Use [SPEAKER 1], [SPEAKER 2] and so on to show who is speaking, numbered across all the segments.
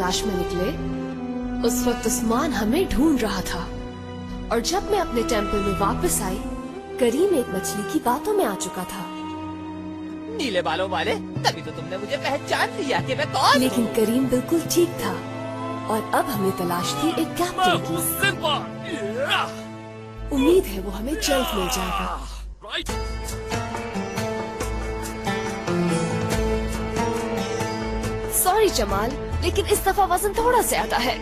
[SPEAKER 1] तलाश में निकले, उस वक्त उस्मान हमें ढूंढ रहा था और जब मैं अपने टेम्पल में वापस आई, करीम एक मछली की बातों में आ चुका था।
[SPEAKER 2] नीले बालों वाले, तभी तो तुमने मुझे पहचान लिया कि मैं कौन।
[SPEAKER 1] लेकिन करीम बिल्कुल ठीक था और अब हमें तलाश थी एक कैप्टन की। उम्मीद है वो हमें जल्द मिल जाएगा। सॉरी जमाल, लेकिन इस दफा वजन थोड़ा ज्यादा है।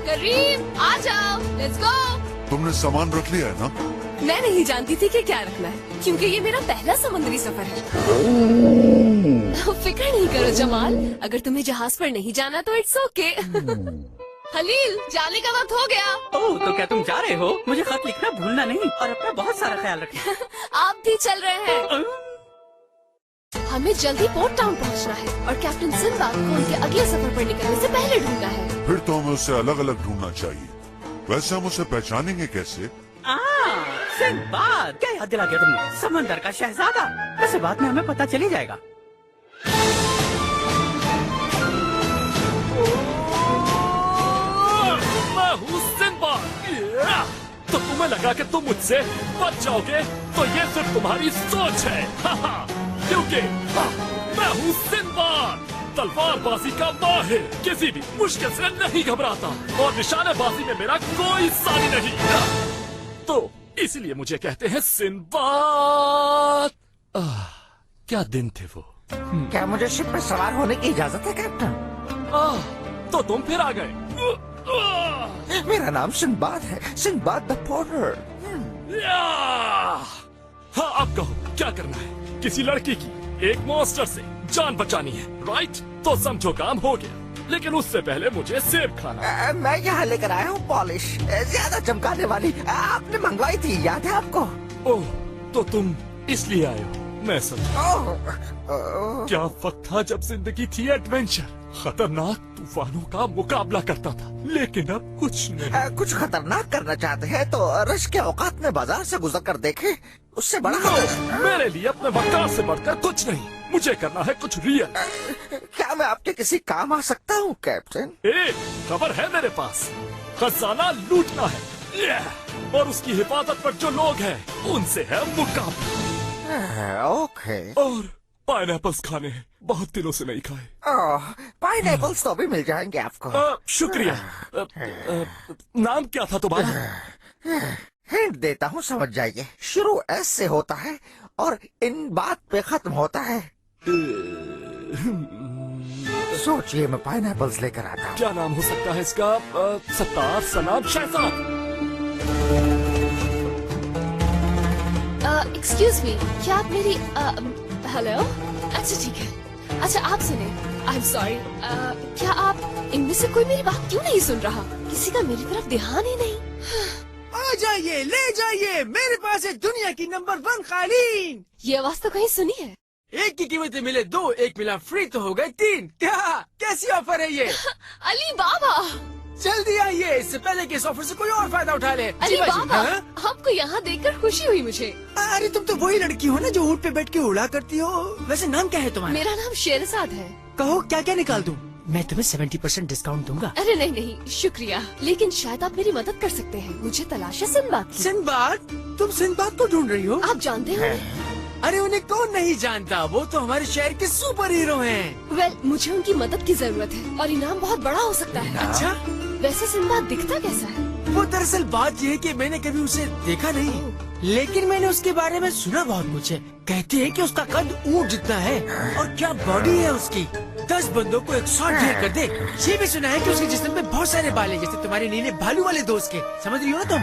[SPEAKER 1] करीम आ जाओ, लेट्स गो।
[SPEAKER 3] तुमने सामान रख लिया है ना?
[SPEAKER 1] मैं नहीं जानती थी कि क्या रखना है, क्योंकि ये मेरा पहला समुद्री सफर है। फिक्र नहीं करो जमाल, अगर तुम्हें जहाज पर नहीं जाना तो इट्स ओके। हलील, जाने का वक्त हो गया।
[SPEAKER 4] ओह, तो क्या तुम जा रहे हो? मुझे खत लिखना भूलना नहीं और अपना बहुत सारा ख्याल रखना।
[SPEAKER 1] आप भी चल रहे हैं? हमें जल्दी पोर्ट टाउन पहुंचना है और कैप्टन सिंबाद को उनके अगले सफर पर निकलने से पहले ढूंढना है।
[SPEAKER 3] फिर तो हमें उसे अलग अलग ढूंढना चाहिए। वैसे हम उसे पहचानेंगे कैसे?
[SPEAKER 4] सिंबाद, क्या याद दिला दिया तुमने? समंदर का शहजादा। वैसे बाद में हमें पता चल ही जाएगा।
[SPEAKER 5] मैं हूँ सिंबाद। तो तुम्हें लगा कि तुम मुझसे बच जाओगे, तो ये सिर्फ तुम्हारी सोच है। क्योंकि मैं हूँ सिंबाद, तलवारबाजी का माहिर, किसी भी मुश्किल से नहीं घबराता और निशानेबाजी में मेरा कोई सानी नहीं। तो इसलिए मुझे कहते हैं सिंबाद। क्या दिन थे वो।
[SPEAKER 6] क्या मुझे शिप में सवार होने की इजाजत है कैप्टन?
[SPEAKER 5] तो तुम फिर आ गए।
[SPEAKER 6] मेरा नाम सिंबाद है, सिंबाद द पोर्टर।
[SPEAKER 5] हाँ, अब कहो क्या करना है। किसी लड़की की एक मॉन्स्टर से जान बचानी है, राइट? तो समझो काम हो गया, लेकिन उससे पहले मुझे सेब खाना।
[SPEAKER 6] मैं यहाँ लेकर आया हूँ पॉलिश, ज्यादा चमकाने वाली। आपने मंगवाई थी, याद है आपको?
[SPEAKER 5] ओह, तो तुम इसलिए आए हो, मैं समझा। क्या वक्त था जब जिंदगी थी एडवेंचर, खतरनाक तूफानों का मुकाबला करता था, लेकिन अब कुछ नहीं।
[SPEAKER 6] कुछ खतरनाक करना चाहते हैं तो रश के औकात में बाजार से गुजर कर देखे, उससे बड़ा
[SPEAKER 5] मेरे लिए अपने वकार से बढ़कर कुछ नहीं। मुझे करना है कुछ रियल।
[SPEAKER 6] क्या मैं आपके किसी काम आ सकता हूँ कैप्टन?
[SPEAKER 5] एक खबर है मेरे पास, खजाना लूटना है और उसकी हिफाजत पर जो लोग हैं उनसे है मुकाबला।
[SPEAKER 6] ओके।
[SPEAKER 5] और पाइनएप्पल्स खाने हैं, बहुत दिनों से नहीं खाए।
[SPEAKER 6] पाइनएप्पल्स तो भी मिल जाएंगे आपको।
[SPEAKER 5] शुक्रिया। नाम क्या था तुम्हारा?
[SPEAKER 6] हिंट देता हूँ, समझ जाइए। शुरू एस से होता है और इन बात पे खत्म होता है। सोचिए, मैं पाइनएप्पल्स लेकर आता हूँ।
[SPEAKER 5] क्या नाम हो सकता है इसका? सत्तार, सनाब, शहजाद।
[SPEAKER 1] एक्सक्यूज मी, क्या आप मेरी हेलो? अच्छा ठीक है। अच्छा आप सुने, आई एम सॉरी, क्या आप इनमें से कोई मेरी बात क्यों नहीं सुन रहा? किसी का मेरी तरफ ध्यान ही नहीं।
[SPEAKER 2] आ जाइए, ले जाइए, मेरे पास है दुनिया की नंबर 1 कालीन।
[SPEAKER 1] ये आवाज तो कहीं सुनी है।
[SPEAKER 2] एक की कीमत मिले 2, एक मिला फ्री तो हो गए 3। क्या कैसी ऑफर है ये?
[SPEAKER 1] अली बाबा
[SPEAKER 2] जल्दी आइए, इससे पहले कि इस ऑफर से कोई और फायदा उठा ले।
[SPEAKER 1] अली बाबा, आपको यहाँ देखकर खुशी हुई मुझे।
[SPEAKER 2] अरे तुम तो वही लड़की हो ना जो ऊँट पे बैठ के उड़ा करती हो। वैसे नाम क्या है तुम्हारा?
[SPEAKER 1] मेरा नाम शेरजाद है।
[SPEAKER 2] कहो क्या क्या निकाल दूं? मैं तुम्हें 70% डिस्काउंट दूंगा।
[SPEAKER 1] अरे नहीं नहीं, शुक्रिया, लेकिन शायद आप मेरी मदद कर सकते हैं। मुझे तलाश है सिंबाद की।
[SPEAKER 2] सिंबाद? तुम सिंबाद को ढूंढ रही हो?
[SPEAKER 1] आप जानते हो?
[SPEAKER 2] अरे उन्हें कौन नहीं जानता, वो तो हमारे शहर के सुपर हीरो हैं।
[SPEAKER 1] वेल, मुझे उनकी मदद की जरूरत है और इनाम बहुत बड़ा हो सकता है।
[SPEAKER 2] अच्छा,
[SPEAKER 1] वैसे सिंबाद दिखता कैसा है?
[SPEAKER 2] वो दरअसल बात ये है कि मैंने कभी उसे देखा नहीं, लेकिन मैंने उसके बारे में सुना बहुत कुछ है। कहते हैं कि उसका कद ऊंट जितना है और क्या बॉडी है उसकी। 10 बंदों को एक शॉट ढेर कर दे। ये भी सुना है कि उसके जिस्म में बहुत सारे बाल हैं, जैसे तुम्हारे नीले भालू वाले दोस्त के। समझ रही हो ना तुम?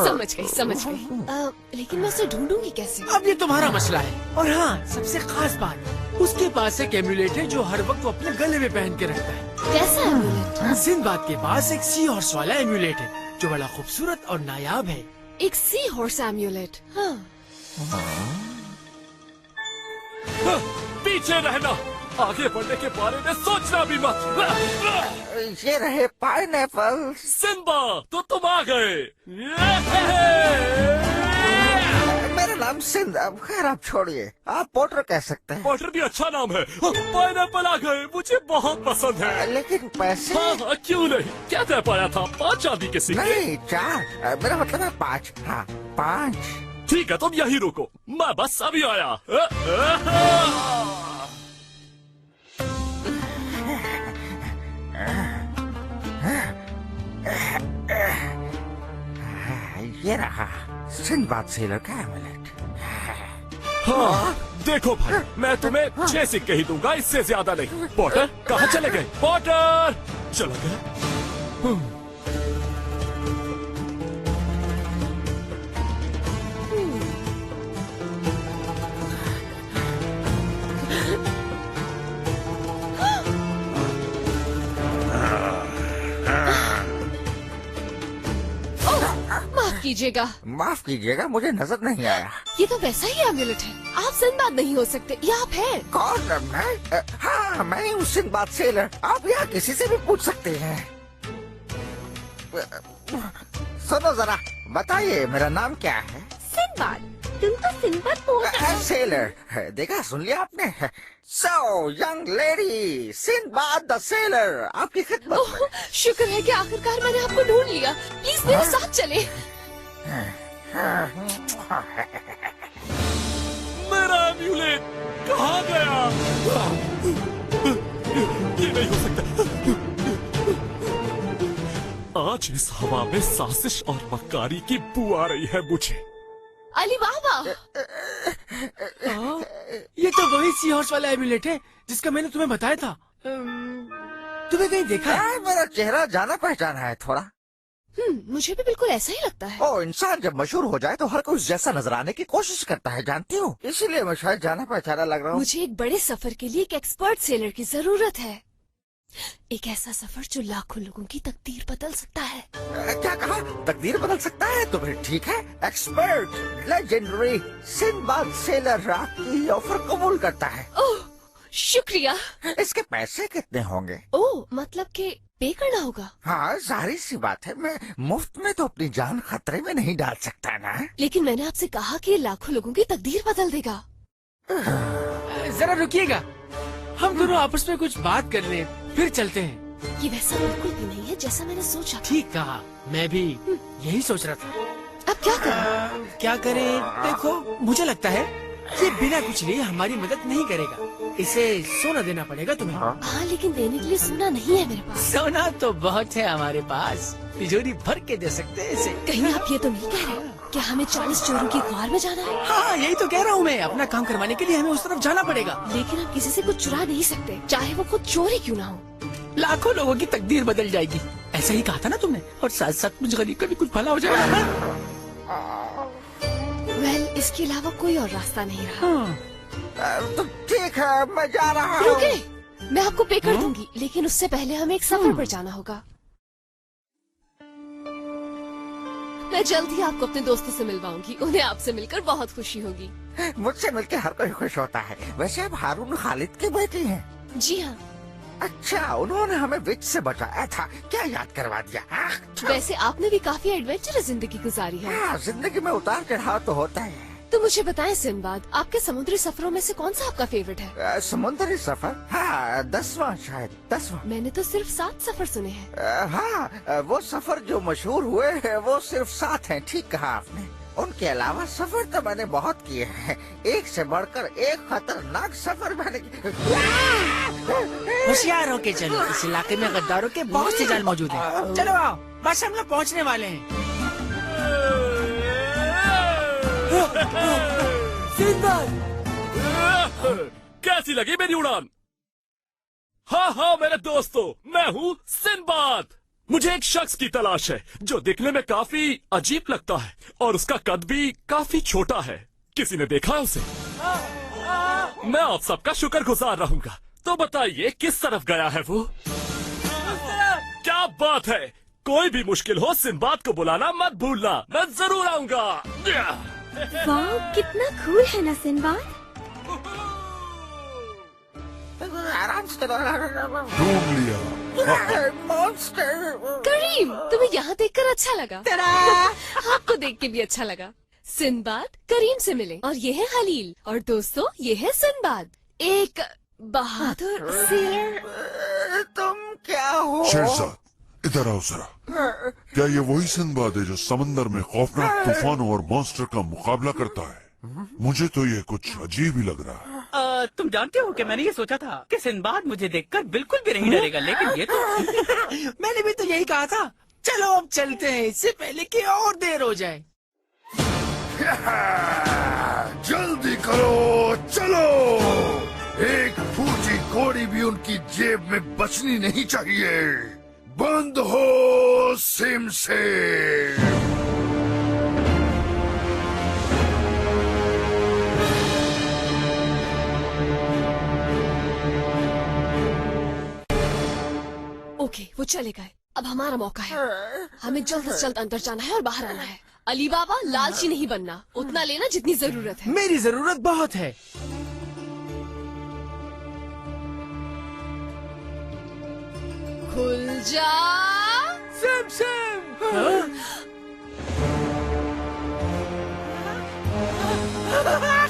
[SPEAKER 1] समझ गई। लेकिन मैं उसे ढूंढूंगी कैसे?
[SPEAKER 2] अब ये तुम्हारा मसला है। और हाँ, सबसे खास बात, उसके पास एक एम्यूलेट है जो हर वक्त वो अपने गले में पहन के रखता है।
[SPEAKER 1] कैसा एम्यूलेट?
[SPEAKER 2] सिंबाद के पास एक सी हॉर्स वाला एम्यूलेट है जो बड़ा खूबसूरत और नायाब है।
[SPEAKER 1] एक सी हॉर्स एम्यूलेट?
[SPEAKER 5] पीछे रहना, आगे बढ़ने के बारे में सोचना भी मत।
[SPEAKER 6] ये रहे पाइनएप्पल।
[SPEAKER 5] सिंबा, तो तुम आ गए।
[SPEAKER 6] मेरा नाम सिंध। अब खैर आप छोड़िए, आप पोर्टर कह सकते हैं।
[SPEAKER 5] पॉटर भी अच्छा नाम है। पाइनएप्पल आ गए, मुझे बहुत पसंद है।
[SPEAKER 6] लेकिन पैसे?
[SPEAKER 5] हाँ हाँ, क्यों नहीं, क्या तय पाया था? 5 चांदी के सिक्के।
[SPEAKER 6] नहीं 4, मेरा मतलब है 5। हाँ 5।
[SPEAKER 5] ठीक है, तुम यही रुको, मैं बस अभी आया।
[SPEAKER 6] ये रहा सिंदबाद सेलर का एमुलेट।
[SPEAKER 5] हाँ, देखो भाई, मैं तुम्हें 6 सिक्के ही दूंगा, इससे ज्यादा नहीं। पॉटर कहाँ चले गए? पॉटर चला गया।
[SPEAKER 1] माफ कीजिएगा,
[SPEAKER 6] माफ कीजिएगा, मुझे नजर नहीं आया।
[SPEAKER 1] ये तो वैसा ही एमुलेट है। आप सिंदबाद नहीं हो सकते, या आप हैं?
[SPEAKER 6] कौन? मैं? हाँ मैं हूँ सिंदबाद सेलर। आप यहाँ किसी से भी पूछ सकते हैं। सुनो जरा, बताइए मेरा नाम क्या है?
[SPEAKER 1] सिंदबाद। तुम तो सिंदबाद बोल रहे हो।
[SPEAKER 6] सेलर, देखा, सुन लिया आपने? So young lady, Sinbad the seller आपकी खिदमत में।
[SPEAKER 1] ओह, शुक्र है कि आखिरकार मैंने आपको ढूंढ लिया। प्लीज मेरे साथ चले।
[SPEAKER 5] मेरा एम्यूलेट कहाँ गया? ये नहीं हो सकता। आज इस हवा में साजिश और मक्कारी की बू आ रही है मुझे।
[SPEAKER 1] अली बाबा,
[SPEAKER 2] ये तो वही सी हॉर्स वाला एमुलेट है जिसका मैंने तुम्हें बताया था। तुम्हें कहीं देखा है?
[SPEAKER 6] मेरा चेहरा जाना पहचाना है थोड़ा।
[SPEAKER 1] मुझे भी बिल्कुल ऐसा ही लगता है।
[SPEAKER 6] ओ, इंसान जब मशहूर हो जाए तो हर कोई उस जैसा नजर आने की कोशिश करता है, जानती हूँ। इसीलिए मैं शायद जाना पहचाना लग रहा हूँ।
[SPEAKER 1] मुझे एक बड़े सफर के लिए एक एक्सपर्ट सेलर की जरूरत है। एक ऐसा सफर जो लाखों लोगों की तकदीर बदल सकता है।
[SPEAKER 6] क्या कहा? तकदीर बदल सकता है? तो फिर ठीक है, एक्सपर्ट लेजेंडरी सिंदबाद सेलर आपकी ऑफर कबूल करता है।
[SPEAKER 1] ओह, शुक्रिया।
[SPEAKER 6] इसके पैसे कितने होंगे?
[SPEAKER 1] ओह, मतलब कि पे करना होगा।
[SPEAKER 6] हाँ जाहिर सी बात है, मैं मुफ्त में तो अपनी जान खतरे में नहीं डाल सकता ना।
[SPEAKER 1] लेकिन मैंने आपसे कहा कि ये लाखों लोगों की तकदीर बदल देगा।
[SPEAKER 2] जरा रुकिएगा, हम दोनों आपस में कुछ बात कर लें, फिर चलते हैं।
[SPEAKER 1] ये वैसा बिल्कुल भी नहीं है जैसा मैंने सोचा था।
[SPEAKER 2] ठीक कहा, मैं भी यही सोच रहा था।
[SPEAKER 1] अब क्या करें?
[SPEAKER 2] क्या करें? देखो, मुझे लगता है ये बिना कुछ लिए हमारी मदद नहीं करेगा। इसे सोना देना पड़ेगा तुम्हें।
[SPEAKER 1] हाँ, लेकिन देने के लिए सोना नहीं है मेरे पास।
[SPEAKER 2] सोना तो बहुत है हमारे पास, तिजोरी भर के दे सकते हैं इसे।
[SPEAKER 1] कहीं आप ये तो नहीं कह रहे क्या हमें 40 चोरों की गुहार में जाना है?
[SPEAKER 2] हाँ यही तो कह रहा हूँ मैं, अपना काम करवाने के लिए हमें उस तरफ जाना पड़ेगा।
[SPEAKER 1] लेकिन आप किसी से कुछ चुरा नहीं सकते, चाहे वो खुद चोर ही क्यों ना हो।
[SPEAKER 2] लाखों लोगों की तकदीर बदल जाएगी, ऐसा ही कहा था ना तुमने, और साथ साथ मुझ गरीब का भी कुछ भला हो जाएगा।
[SPEAKER 1] वेल, इसके अलावा कोई और रास्ता नहीं रहा।
[SPEAKER 6] तो ठीक है, मैं जा रहा हूँ।
[SPEAKER 1] रुके, मैं आपको पे कर दूंगी, लेकिन उससे पहले हमें एक सफर पर जाना होगा। मैं जल्द ही आपको अपने दोस्तों से मिलवाऊंगी, उन्हें आपसे मिलकर बहुत खुशी होगी।
[SPEAKER 6] मुझसे मिलकर हर कोई खुश होता है। वैसे आप हारून खालिद की बेटी हैं?
[SPEAKER 1] जी हाँ।
[SPEAKER 6] अच्छा, उन्होंने हमें विच से बचाया था, क्या याद करवा दिया?
[SPEAKER 1] वैसे आपने भी काफी एडवेंचरस जिंदगी गुजारी है।
[SPEAKER 6] हाँ, जिंदगी में उतार चढ़ाव तो होता है।
[SPEAKER 1] तो मुझे बताएं सिंदबाद, आपके समुद्री सफरों में से कौन सा आपका फेवरेट है?
[SPEAKER 6] समुद्री सफर? हाँ 10वां, शायद 10वां।
[SPEAKER 1] मैंने तो सिर्फ 7 सफर सुने हैं।
[SPEAKER 6] हाँ, वो सफर जो मशहूर हुए हैं वो सिर्फ 7 हैं, ठीक कहा आपने। उनके अलावा सफर तो मैंने बहुत किए हैं, एक से बढ़कर एक खतरनाक सफर मैंने।
[SPEAKER 2] होशियार होके चलो, इस इलाके में गद्दारों के बहुत से जाल मौजूद हैं। चलो आओ, बस हम लोग पहुँचने वाले हैं।
[SPEAKER 5] सिंदबाद, कैसी लगी मेरी उड़ान? हाँ हाँ मेरे दोस्तों, मैं हूँ सिंदबाद। मुझे एक शख्स की तलाश है जो दिखने में काफी अजीब लगता है और उसका कद भी काफी छोटा है। किसी ने देखा है उसे? मैं आप सबका शुक्रगुजार रहूंगा। तो बताइए किस तरफ गया है वो? क्या बात है, कोई भी मुश्किल हो सिंदबाद को बुलाना मत भूलना, मैं जरूर आऊंगा।
[SPEAKER 7] वाह, कितना कूल है ना सिंदबाद।
[SPEAKER 6] आराम से
[SPEAKER 3] ढूंढ लिया।
[SPEAKER 6] मॉन्स्टर।
[SPEAKER 1] करीम, तुम्हें यहाँ देखकर अच्छा लगा। आपको देख के भी अच्छा लगा। सिंबाद करीम से मिले और ये है खलील और दोस्तों ये है सिंबाद, एक बहादुर सेलर।
[SPEAKER 6] तुम क्या हो?
[SPEAKER 3] शेरशाद, इधर आओ जरा। क्या ये वही सिंबाद है जो समंदर में खौफनाक तूफानों और मॉन्स्टर का मुकाबला करता है? मुझे तो ये कुछ अजीब ही लग रहा है।
[SPEAKER 4] तुम जानते हो कि मैंने ये सोचा था कि सिंबाद मुझे देखकर बिल्कुल भी नहीं डरेगा, लेकिन ये तो
[SPEAKER 2] मैंने भी तो यही कहा था। चलो अब चलते हैं, इससे पहले कि और देर हो जाए।
[SPEAKER 8] जल्दी करो, चलो। एक फूटी कोड़ी भी उनकी जेब में बचनी नहीं चाहिए। बंद हो सिम से।
[SPEAKER 1] ओके, वो चले गए। अब हमारा मौका है। हमें जल्द से जल्द अंदर जाना है और बाहर आना है। अली बाबा, लालची नहीं बनना, उतना लेना जितनी जरूरत है।
[SPEAKER 2] मेरी जरूरत बहुत है।
[SPEAKER 1] खुल जा।
[SPEAKER 2] SIM SIM.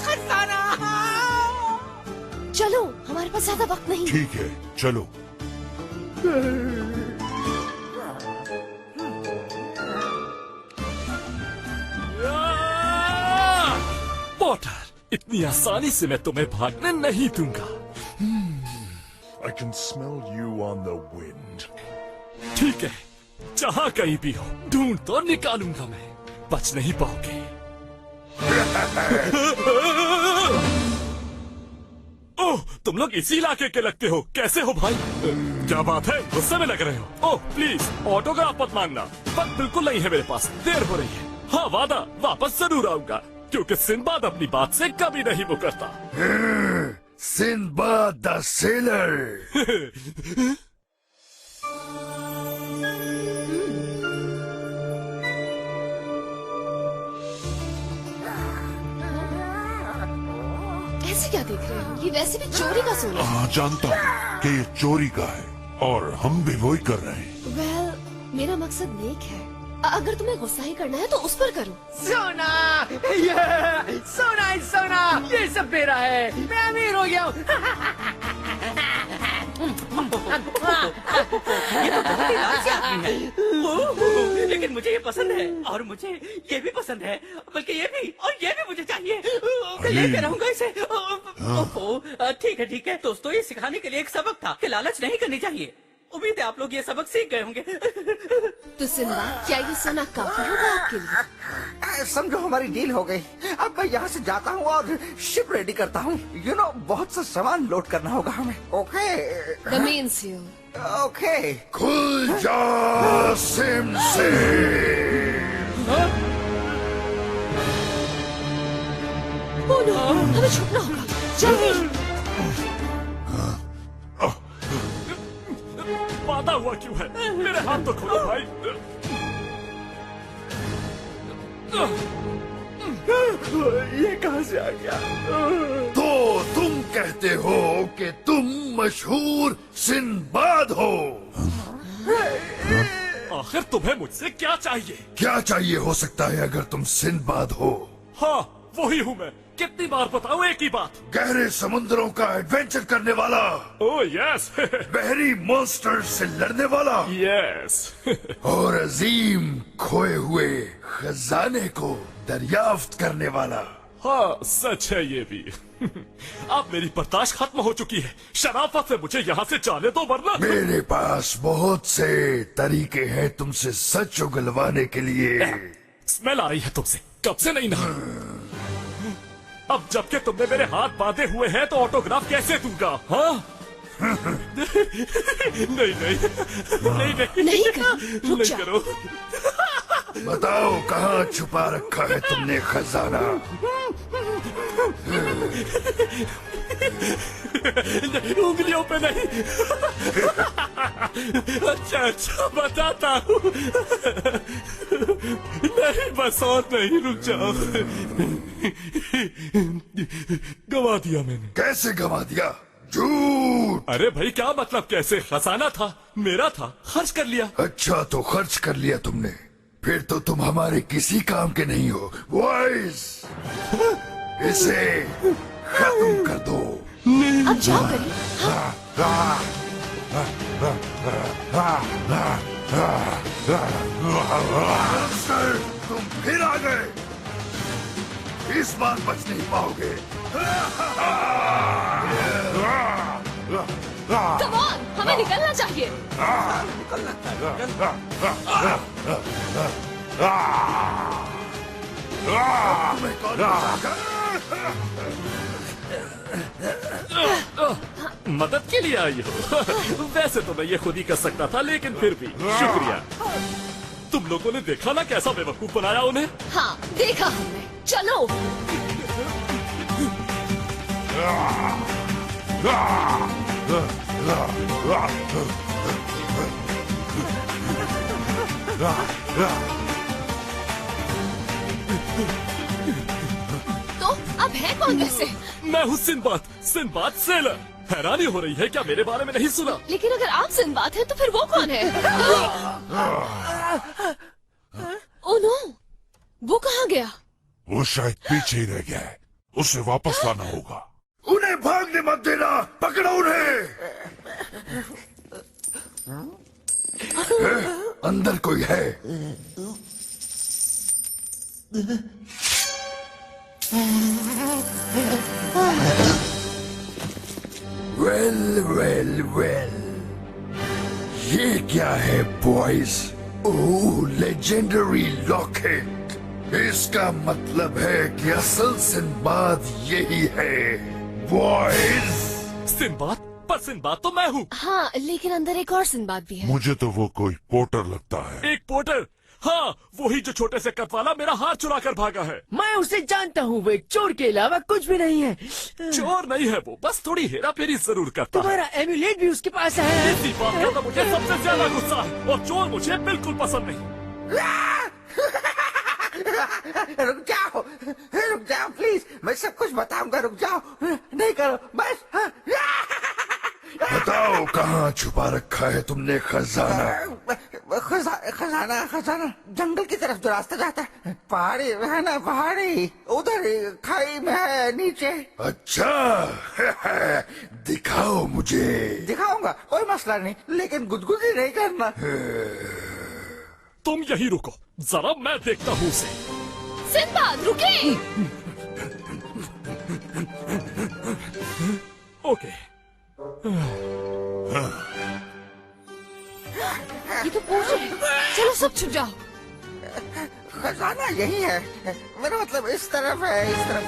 [SPEAKER 2] खजाना।
[SPEAKER 1] चलो, हमारे पास ज्यादा वक्त नहीं।
[SPEAKER 3] ठीक है, चलो।
[SPEAKER 5] पॉटर, इतनी आसानी से मैं तुम्हें भागने नहीं दूंगा।
[SPEAKER 8] I can smell you on the wind.
[SPEAKER 5] ठीक है, जहाँ कहीं भी हो ढूंढ तो निकालूंगा मैं, बच नहीं पाओगे। ओह, तुम लोग इसी इलाके के लगते हो। कैसे हो भाई? क्या बात है, गुस्से में लग रहे हो? ओह प्लीज, ऑटोग्राफ मत मांगना, वक्त बिल्कुल नहीं है मेरे पास, देर हो रही है। हाँ वादा, वापस जरूर आऊंगा, क्योंकि सिंबाद अपनी बात से कभी नहीं मुकरता।
[SPEAKER 8] Sinbad the seller.
[SPEAKER 1] ऐसे क्या देख रहे हो? ये वैसे भी चोरी का सोना है।
[SPEAKER 3] हाँ, जानता हूँ कि ये चोरी का है और हम भी वही कर रहे हैं।
[SPEAKER 1] वेल, मेरा मकसद नेक है। अगर तुम्हें गुस्सा ही करना है तो उस पर करो।
[SPEAKER 2] सोना, ये सोना है, सोना, ये सब मेरा है। मैं अमीर हो गया हूँ।
[SPEAKER 4] ये तो बहुत ही लालची आदमी है। लेकिन मुझे ये पसंद है और मुझे ये भी पसंद है, बल्कि ये भी और ये भी मुझे चाहिए। मैं लेके रहूंगा इसे। ठीक है दोस्तों, ये सिखाने के लिए एक सबक था कि लालच नहीं करनी चाहिए। उम्मीद है आप लोग ये सबक सीख गए होंगे।
[SPEAKER 1] तो सिंबाद, क्या ये सोना काफी होगा आपके लिए?
[SPEAKER 6] समझो हमारी डील हो गई। अब मैं यहाँ से जाता हूँ और शिप रेडी करता हूँ। बहुत सा सामान लोड करना होगा हमें। Okay.
[SPEAKER 1] The main seal.
[SPEAKER 6] Okay.
[SPEAKER 8] खुल जा सिम से।
[SPEAKER 1] ओह नो, हमें छुपना होगा। जल्दी।
[SPEAKER 5] बाधा हुआ क्यों है? मेरे हाथ तो खोलो भाई।
[SPEAKER 8] ये कहाँ से आ गया? तो तुम कहते हो कि तुम मशहूर सिंबाद हो?
[SPEAKER 5] आखिर तुम्हें मुझसे क्या चाहिए?
[SPEAKER 8] क्या चाहिए हो सकता है अगर तुम सिंबाद हो?
[SPEAKER 5] हाँ, वही हूँ मैं। कितनी बार बताऊँ एक ही बात?
[SPEAKER 8] गहरे समुद्रों का एडवेंचर करने वाला।
[SPEAKER 5] Oh yes.
[SPEAKER 8] बहरी मॉन्स्टर से लड़ने वाला।
[SPEAKER 5] यस।
[SPEAKER 8] और अजीम खोए हुए खजाने को दरियाफ्त करने वाला।
[SPEAKER 5] हाँ, सच है ये भी। अब मेरी बर्दाश्त खत्म हो चुकी है। शराफत से मुझे यहाँ से जाने दो, वरना
[SPEAKER 8] मेरे पास बहुत से तरीके हैं तुमसे सच उगलवाने के लिए।
[SPEAKER 5] स्मेल आ रही है तुमसे, कब से नहीं नहा। अब जबकि तुमने मेरे हाथ बांधे हुए हैं तो ऑटोग्राफ कैसे दूंगा? हाँ? नहीं करो।
[SPEAKER 8] बताओ कहाँ छुपा रखा है तुमने खजाना?
[SPEAKER 5] उंगलियों पे नहीं। अच्छा बताता हूँ। नहीं, बस और नहीं, रुक जाओ। गवा दिया मैंने।
[SPEAKER 8] कैसे गवा दिया? झूठ।
[SPEAKER 5] अरे भाई, क्या मतलब कैसे? खजाना था, मेरा था, खर्च कर लिया।
[SPEAKER 8] अच्छा, तो खर्च कर लिया तुमने। फिर तो तुम हमारे किसी काम के नहीं हो बॉयज। इसे खत्म कर दो।
[SPEAKER 1] अब जाओ करिए।
[SPEAKER 8] सर, तुम फिर आ गए। इस बार बच नहीं पाओगे।
[SPEAKER 1] कम ऑन, हमें निकलना चाहिए।
[SPEAKER 8] तुम्हें कौन बचाएगा?
[SPEAKER 5] मदद के लिए आई हो। वैसे तो मैं ये खुद ही कर सकता था, लेकिन फिर भी शुक्रिया। तुम लोगों ने देखा ना कैसा बेवकूफ बनाया उन्हें।
[SPEAKER 1] हाँ, देखा हमने। चलो। तो अब है कौन वैसे?
[SPEAKER 5] मैं हूँ सिंबाद, सिंबाद सेलर। हैरानी हो रही है क्या मेरे बारे में नहीं सुना?
[SPEAKER 1] लेकिन अगर आप सिंबाद हैं तो फिर वो कौन है? ओह नो, वो कहाँ गया?
[SPEAKER 3] वो शायद पीछे ही रह गया है, उसे वापस लाना होगा।
[SPEAKER 8] उन्हें भागने मत देना, पकड़ो उन्हें। अंदर कोई है? वेल वेल वेल, ये क्या है बॉयज? ओह, लेजेंडरी लॉकेट। इसका मतलब है कि असल सिंबाद यही है बॉयज।
[SPEAKER 5] सिंबाद? पर सिंबाद तो मैं हूँ।
[SPEAKER 1] हाँ, लेकिन अंदर एक और सिंबाद भी है।
[SPEAKER 3] मुझे तो वो कोई पोर्टर लगता है।
[SPEAKER 5] एक पोर्टर? हाँ, वही जो छोटे से कद वाला मेरा हार चुरा कर भागा है।
[SPEAKER 2] मैं उसे जानता हूँ, वो एक चोर के अलावा कुछ भी नहीं है।
[SPEAKER 5] चोर नहीं है वो, बस थोड़ी हेरा फेरी जरूर करता है।
[SPEAKER 2] तुम्हारा एम्यूलेट भी उसके पास है।
[SPEAKER 5] इसी बात का तो मुझे सबसे ज्यादा गुस्सा है, और चोर मुझे बिल्कुल पसंद नहीं।
[SPEAKER 6] रुक जाओ प्लीज, मैं सब कुछ बताऊंगा। रुक जाओ, नहीं करो बस।
[SPEAKER 8] बताओ कहाँ छुपा रखा है तुमने खजाना?
[SPEAKER 6] खजाना जंगल की तरफ जो रास्ता जाता है। पहाड़ी है ना, पहाड़ी उधर खाई में है नीचे।
[SPEAKER 8] अच्छा दिखाओ मुझे।
[SPEAKER 6] दिखाऊंगा, कोई मसला नहीं, लेकिन गुदगुदी नहीं करना।
[SPEAKER 5] तुम यही रुको, जरा मैं देखता हूँ उसे।
[SPEAKER 1] सिंबाद रुके।
[SPEAKER 5] ओके।
[SPEAKER 1] ये तो पूछ है। चलो सब छुप जाओ।
[SPEAKER 6] खजाना यही है, मेरा मतलब इस तरफ है, इस तरफ।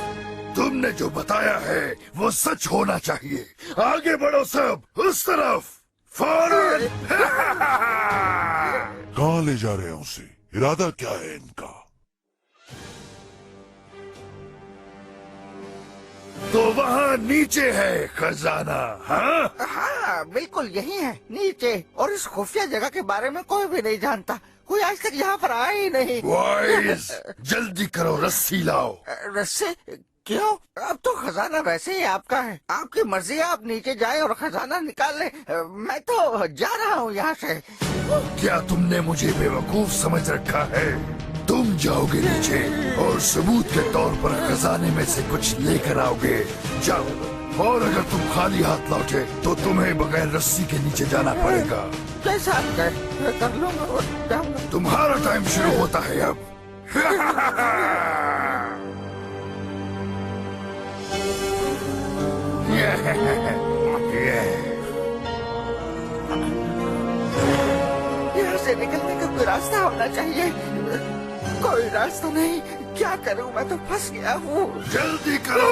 [SPEAKER 8] तुमने जो बताया है वो सच होना चाहिए। आगे बढ़ो सब, उस तरफ फौरन।
[SPEAKER 3] कहाँ ले जा रहे हैं उसे? इरादा क्या है इनका?
[SPEAKER 8] तो वहाँ नीचे है खजाना। हाँ
[SPEAKER 6] हाँ, बिल्कुल यही है नीचे। और इस खुफिया जगह के बारे में कोई भी नहीं जानता, कोई आज तक यहाँ पर आया ही नहीं।
[SPEAKER 8] बॉयज जल्दी करो, रस्सी लाओ।
[SPEAKER 6] रस्सी? क्यों? अब तो खजाना वैसे ही आपका है, आपकी मर्जी है, आप नीचे जाए और खजाना निकाल ले। मैं तो जा रहा हूँ यहाँ से।
[SPEAKER 8] क्या तुमने मुझे बेवकूफ समझ रखा है? तुम जाओगे नीचे और सबूत के तौर पर खजाने में से कुछ लेकर आओगे। जाओ, और अगर तुम खाली हाथ लौटे तो तुम्हें बगैर रस्सी के नीचे जाना पड़ेगा।
[SPEAKER 6] जैसा आप कहें, कर लूंगा और जाऊंगा।
[SPEAKER 8] तुम्हारा टाइम शुरू होता है अब।
[SPEAKER 6] यहाँ से निकलने का कोई रास्ता होना चाहिए। कोई रास्ता नहीं, क्या करूँ, मैं तो फंस गया हूँ।
[SPEAKER 8] जल्दी करो।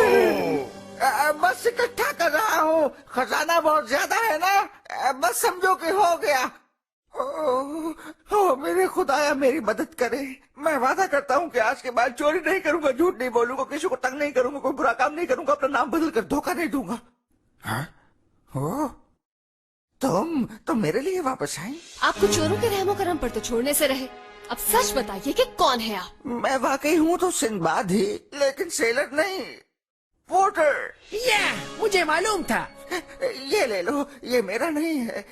[SPEAKER 6] बस इकट्ठा कर रहा हूँ, खजाना बहुत ज्यादा है ना, बस समझो कि हो गया। ओ मेरे खुदाया, मेरी मदद करे। मैं वादा करता हूँ कि आज के बाद चोरी नहीं करूंगा, झूठ नहीं बोलूंगा, किसी को तंग नहीं करूंगा, कोई बुरा काम नहीं करूंगा, अपना नाम बदल कर धोखा नहीं दूंगा। हाँ? ओ, तुम मेरे लिए वापस आई?
[SPEAKER 1] आपको चोरों के रहमो करम पर तो छोड़ने से रहे। अब सच बताइए कि कौन है आप?
[SPEAKER 6] मैं वाकई हूँ तो सिंबाद ही, लेकिन सेलर नहीं, पोर्टर।
[SPEAKER 2] मुझे मालूम था।
[SPEAKER 6] ये ले लो, ये मेरा नहीं है,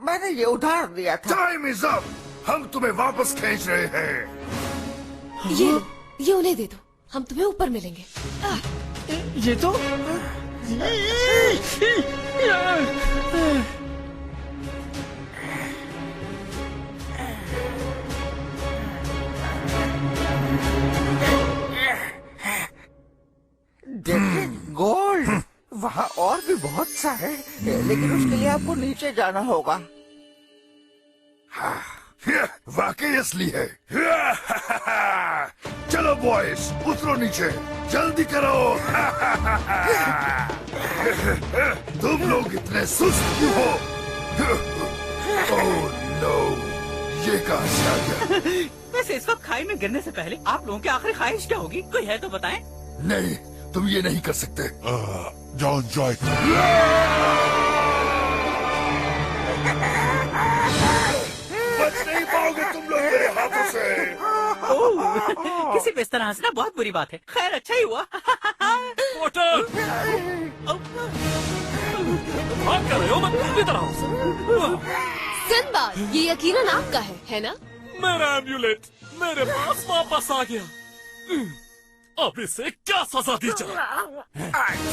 [SPEAKER 6] मैंने ये उधार दिया था।
[SPEAKER 8] Time is up. हम तुम्हें वापस खींच रहे हैं।
[SPEAKER 1] ये उन्हें दे दो, हम तुम्हें ऊपर मिलेंगे।
[SPEAKER 2] ये तो
[SPEAKER 6] देखिए गोल्ड, वहाँ और भी बहुत सा है, लेकिन उसके लिए आपको नीचे जाना होगा।
[SPEAKER 8] वाकई असली है। चलो बॉयज, उतरो नीचे, जल्दी करो। तुम लोग इतने सुस्त क्यों हो? ओह नो, ये कहाँ से आ गया?
[SPEAKER 4] वैसे इस वक्त खाई में गिरने से पहले आप लोगों की आखिरी ख्वाहिश क्या होगी? कोई है तो बताएं।
[SPEAKER 8] नहीं, तुम ये नहीं कर सकते।
[SPEAKER 3] जाओ एंजॉय
[SPEAKER 8] बच नहीं पाओगे तुम लोग मेरे हाथों से।
[SPEAKER 4] ओह, किसी पे इस तरह हंसना बहुत बुरी बात है। खैर अच्छा ही हुआ।
[SPEAKER 5] पोर्टर, भाग कर रहे हो? मैं इधर आओ।
[SPEAKER 1] सिंबाद, ये यकीनन आपका है ना?
[SPEAKER 5] मेरा एम्यूलेट मेरे पास वापस आ गया। अब इसे क्या सजा दी जाए?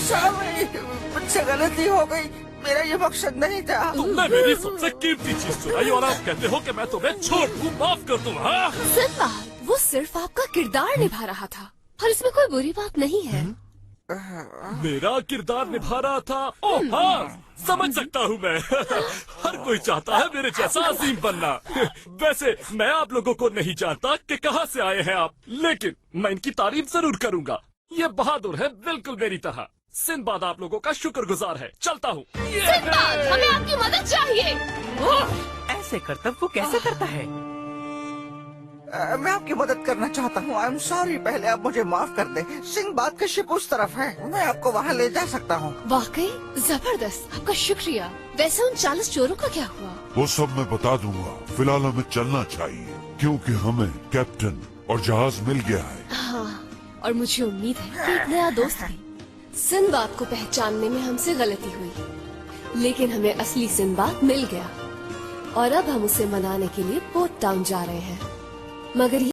[SPEAKER 6] सॉरी, मुझसे गलती हो गई, मेरा ये मकसद नहीं था।
[SPEAKER 5] तुमने मेरी सबसे कीमती चीज चुराई और आप कहते हो कि मैं तुम्हें छोड़ दूं, माफ कर दूं? हाँ?
[SPEAKER 1] सिंबाद, वो सिर्फ आपका किरदार निभा रहा था और इसमें कोई बुरी बात नहीं है।
[SPEAKER 5] मेरा किरदार निभा रहा था? ओह हाँ, समझ सकता हूँ मैं। हर कोई चाहता है मेरे जैसा अजीम बनना। वैसे मैं आप लोगों को नहीं जानता कि कहाँ से आए हैं आप, लेकिन मैं इनकी तारीफ जरूर करूँगा। ये बहादुर है, बिल्कुल मेरी तरह। सिंबाद आप लोगों का शुक्रगुजार है। चलता हूँ।
[SPEAKER 1] सिंबाद, हमें आपकी मदद चाहिए।
[SPEAKER 4] ऐसे करतब वो कैसे करता है?
[SPEAKER 6] मैं आपकी मदद करना चाहता हूँ। आई एम सॉरी, पहले आप मुझे माफ कर दें। सिंबाद का शिप उस तरफ है, मैं आपको वहाँ ले जा सकता हूँ।
[SPEAKER 1] वाकई जबरदस्त, आपका शुक्रिया। वैसे उन 40 चोरों का क्या हुआ?
[SPEAKER 3] वो सब मैं बता दूंगा। फिलहाल हमें चलना चाहिए क्योंकि हमें कैप्टन और जहाज मिल गया है।
[SPEAKER 1] हाँ, और मुझे उम्मीद है कि एक नया दोस्त भी। सिंबाद को पहचानने में हमसे गलती हुई, लेकिन हमें असली सिंबाद मिल गया और अब हम उसे मनाने के लिए पोर्ट टाउन जा रहे हैं। मगर